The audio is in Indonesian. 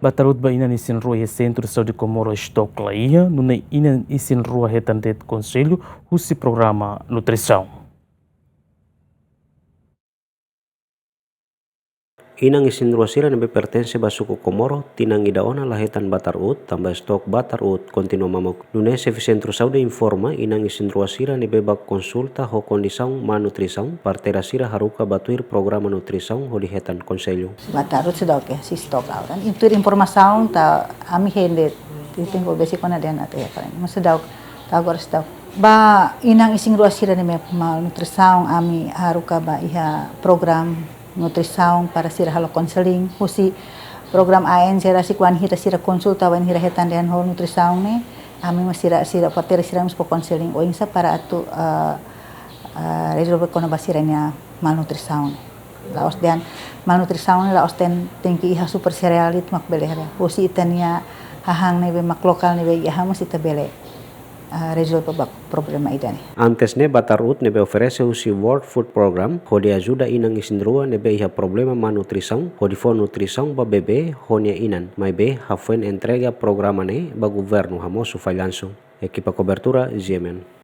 Batarut ba inan isin rua he Centro de Saúde Comoro Stock Laia, nuna inan isin rua he tandet Conselho, husi programa nutrição. Inang isin ruasira nabe pertense basuku Komoro, tinang idaona lahetan Batarut, tambah stok Batarut, kontinu mamok. Nunese Centro Saúde informa, inang isin ruasira nabe bak konsulta ho kondisang manutrição, partera sira haruka batuir programa nutrição ho lihetan konselho. Batarut sudah oke, si stok auran. Itu informação ta ami hendet, titing ko besi kona den ate ya kan. Masudau ta agora stok. Ba inang isin ruasira nabe malnutrição ami haruka ba iha program nutrição para sira halo counseling husi program AN sira si kwan hira sira konsulta wan hira hetan den ho nutrição ne ami masira sira patera sira mus po counseling o insa para atu resolve kono basiranya malnutrição laos dan malnutrição ne laos ten ki iha super cerealit mak belehre husi itania hahang ne be mak lokal ne be iha mus ita bele resolve problema idane. Antes ne Batarut nebe oferece usi World Food Program, ho de ajuda inang isin rua nebe iha problema malnutrição, ho di fo nutrição ba bebê ho nia inan, mai be hafuen entrega programa ne ba governo hamosu falhanço. Equipa cobertura Ziemen.